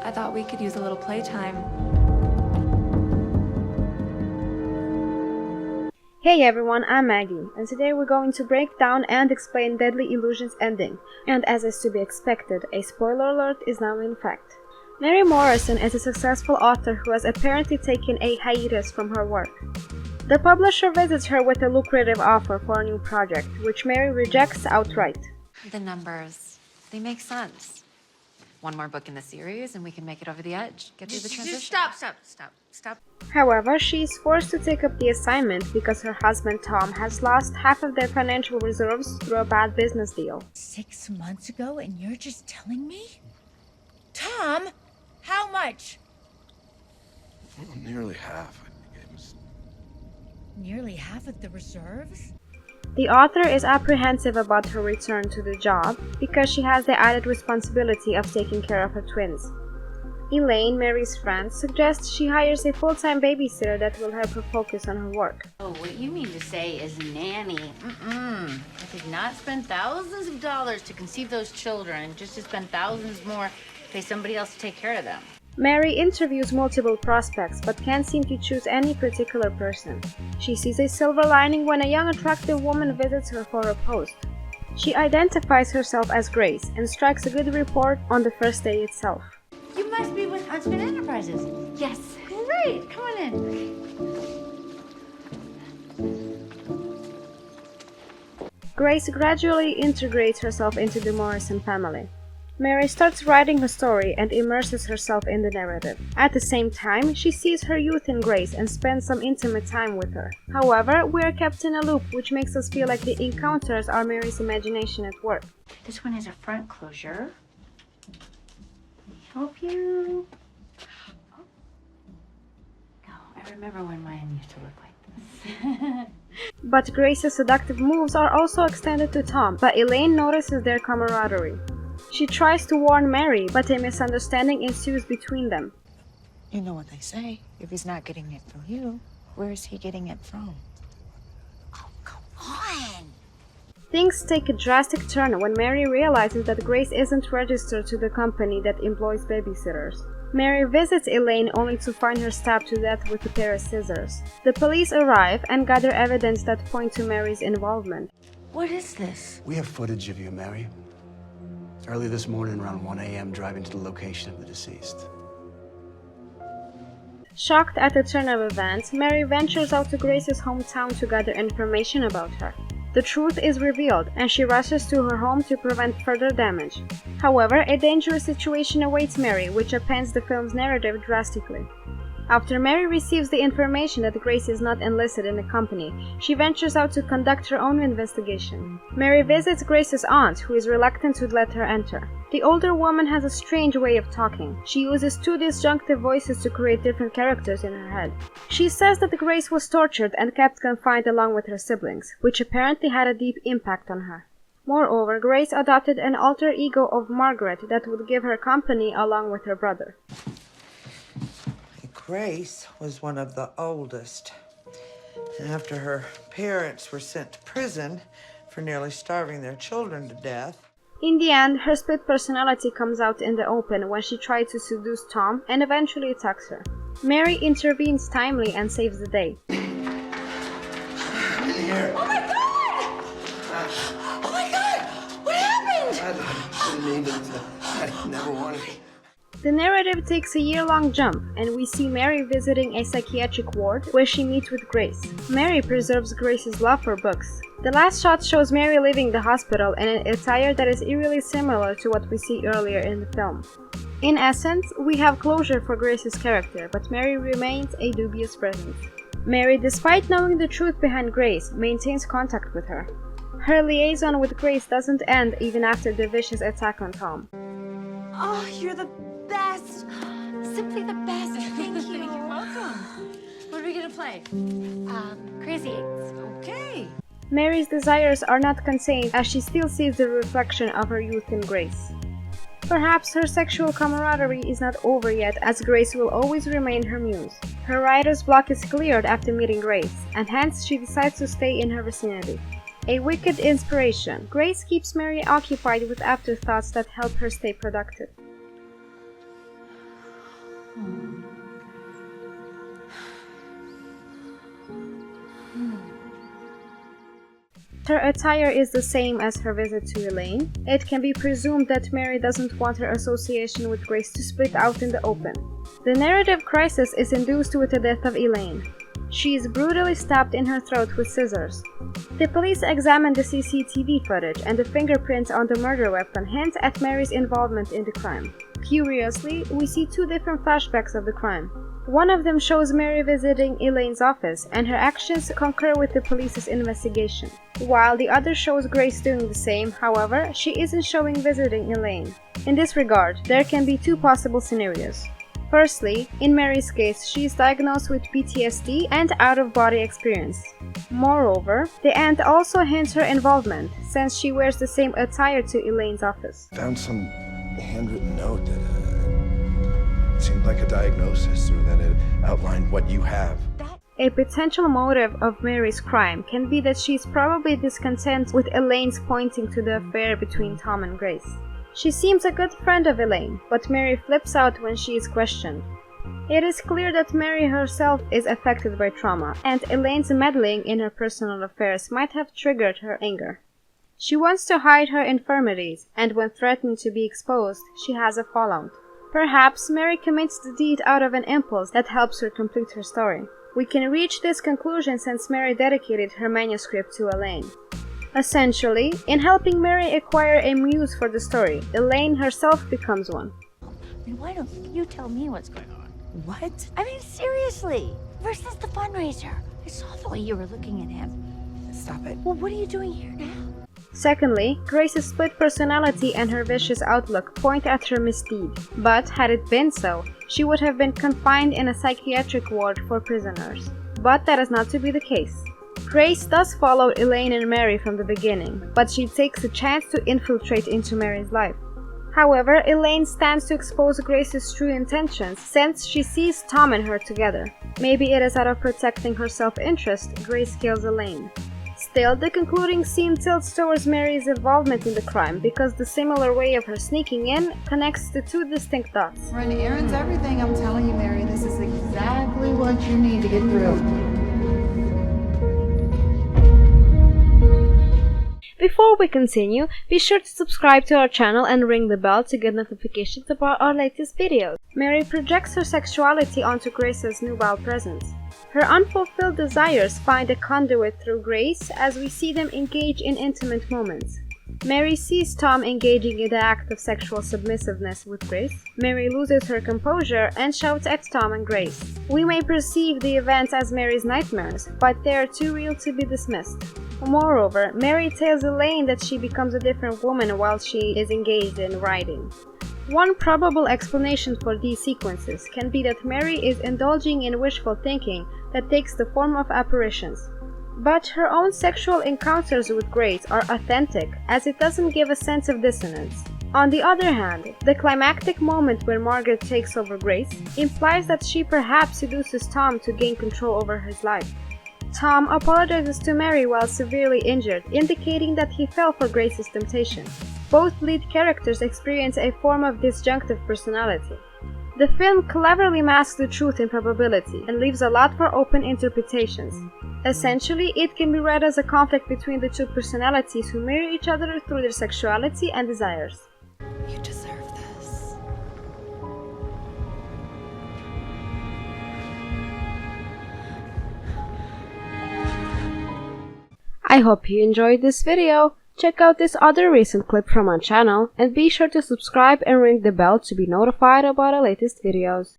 I thought we could use a little playtime. Hey everyone, I'm Maggie, and today we're going to break down and explain Deadly Illusion's ending. And as is to be expected, a spoiler alert is now in effect. Mary Morrison is a successful author who has apparently taken a hiatus from her work. The publisher visits her with a lucrative offer for a new project, which Mary rejects outright. The numbers, they make sense. One more book in the series and we can make it over the edge. Get through the transition. Stop. However, she is forced to take up the assignment because her husband Tom has lost half of their financial reserves through a bad business deal. 6 months ago and you're just telling me? Tom, how much? Well, nearly half. I think it was. Nearly half of the reserves? The author is apprehensive about her return to the job because she has the added responsibility of taking care of her twins. Elaine, Mary's friend, suggests she hires a full-time babysitter that will help her focus on her work. Oh, what you mean to say is nanny. I did not spend thousands of dollars to conceive those children just to spend thousands more to pay somebody else to take care of them. Mary interviews multiple prospects but can't seem to choose any particular person. She sees a silver lining when a young attractive woman visits her for a post. She identifies herself as Grace and strikes a good rapport on the first day itself. You must be with Huntsman Enterprises. Yes. Great, come on in. Grace gradually integrates herself into the Morrison family. Mary starts writing her story and immerses herself in the narrative. At the same time, she sees her youth in Grace and spends some intimate time with her. However, we are kept in a loop, which makes us feel like the encounters are Mary's imagination at work. This one has a front closure. Help you. Oh, I remember when mine used to look like this. But Grace's seductive moves are also extended to Tom, but Elaine notices their camaraderie. She tries to warn Mary, but a misunderstanding ensues between them. You know what they say. If he's not getting it from you, where is he getting it from? Oh, come on. Things take a drastic turn when Mary realizes that Grace isn't registered to the company that employs babysitters. Mary visits Elaine only to find her stabbed to death with a pair of scissors. The police arrive and gather evidence that point to Mary's involvement. What is this? We have footage of you, Mary. Early this morning, around 1 a.m., driving to the location of the deceased. Shocked at the turn of events, Mary ventures out to Grace's hometown to gather information about her. The truth is revealed, and she rushes to her home to prevent further damage. However, a dangerous situation awaits Mary, which upends the film's narrative drastically. After Mary receives the information that Grace is not enlisted in the company, she ventures out to conduct her own investigation. Mary visits Grace's aunt, who is reluctant to let her enter. The older woman has a strange way of talking. She uses two disjunctive voices to create different characters in her head. She says that Grace was tortured and kept confined along with her siblings, which apparently had a deep impact on her. Moreover, Grace adopted an alter ego of Margaret that would give her company along with her brother. Grace was one of the oldest. After her parents were sent to prison for nearly starving their children to death. In the end, her split personality comes out in the open when she tries to seduce Tom and eventually attacks her. Mary intervenes timely and saves the day. Oh my God! Oh my God! What happened? I didn't mean to. I never wanted to. The narrative takes a year-long jump, and we see Mary visiting a psychiatric ward where she meets with Grace. Mary preserves Grace's love for books. The last shot shows Mary leaving the hospital in an attire that is eerily similar to what we see earlier in the film. In essence, we have closure for Grace's character, but Mary remains a dubious presence. Mary, despite knowing the truth behind Grace, maintains contact with her. Her liaison with Grace doesn't end even after the vicious attack on Tom. Oh, you're the best. Simply the best. Thank you. You're welcome. What are we gonna play? Crazy Eights. Okay. Mary's desires are not contained as she still sees the reflection of her youth in Grace. Perhaps her sexual camaraderie is not over yet, as Grace will always remain her muse. Her writer's block is cleared after meeting Grace, and hence she decides to stay in her vicinity. A wicked inspiration, Grace keeps Mary occupied with afterthoughts that help her stay productive. Her attire is the same as her visit to Elaine. It can be presumed that Mary doesn't want her association with Grace to split out in the open. The narrative crisis is induced with the death of Elaine. She is brutally stabbed in her throat with scissors. The police examine the CCTV footage, and the fingerprints on the murder weapon hint at Mary's involvement in the crime. Curiously, we see two different flashbacks of the crime. One of them shows Mary visiting Elaine's office, and her actions concur with the police's investigation, while the other shows Grace doing the same. However, she isn't showing visiting Elaine. In this regard, there can be two possible scenarios. Firstly, in Mary's case, she is diagnosed with PTSD and out-of-body experience. Moreover, the aunt also hints her involvement, since she wears the same attire to Elaine's office. Found some handwritten note that seemed like a diagnosis, or that it outlined what you have. A potential motive of Mary's crime can be that she's probably discontent with Elaine's pointing to the affair between Tom and Grace. She seems a good friend of Elaine, but Mary flips out when she is questioned. It is clear that Mary herself is affected by trauma, and Elaine's meddling in her personal affairs might have triggered her anger. She wants to hide her infirmities, and when threatened to be exposed, she has a fallout. Perhaps Mary commits the deed out of an impulse that helps her complete her story. We can reach this conclusion since Mary dedicated her manuscript to Elaine. Essentially, in helping Mary acquire a muse for the story, Elaine herself becomes one. And why don't you tell me what's going on? What? I mean, seriously. Versus the fundraiser. I saw the way you were looking at him. Stop it. Well, what are you doing here now? Secondly, Grace's split personality and her vicious outlook point at her misdeed. But had it been so, she would have been confined in a psychiatric ward for prisoners. But that is not to be the case. Grace does follow Elaine and Mary from the beginning, but she takes a chance to infiltrate into Mary's life. However, Elaine stands to expose Grace's true intentions since she sees Tom and her together. Maybe it is out of protecting her self-interest Grace kills Elaine. Still, the concluding scene tilts towards Mary's involvement in the crime because the similar way of her sneaking in connects the two distinct dots. Run errands, everything. I'm telling you, Mary, this is exactly what you need to get through. Before we continue, be sure to subscribe to our channel and ring the bell to get notifications about our latest videos. Mary projects her sexuality onto Grace's nubile presence. Her unfulfilled desires find a conduit through Grace as we see them engage in intimate moments. Mary sees Tom engaging in the act of sexual submissiveness with Grace. Mary loses her composure and shouts at Tom and Grace. We may perceive the events as Mary's nightmares, but they are too real to be dismissed. Moreover, Mary tells Elaine that she becomes a different woman while she is engaged in writing. One probable explanation for these sequences can be that Mary is indulging in wishful thinking that takes the form of apparitions. But her own sexual encounters with Grace are authentic, as it doesn't give a sense of dissonance. On the other hand, the climactic moment when Margaret takes over Grace implies that she perhaps seduces Tom to gain control over his life. Tom apologizes to Mary while severely injured, indicating that he fell for Grace's temptation. Both lead characters experience a form of disjunctive personality. The film cleverly masks the truth in probability and leaves a lot for open interpretations. Essentially, it can be read as a conflict between the two personalities who mirror each other through their sexuality and desires. You deserve this. I hope you enjoyed this video. Check out this other recent clip from our channel and be sure to subscribe and ring the bell to be notified about our latest videos.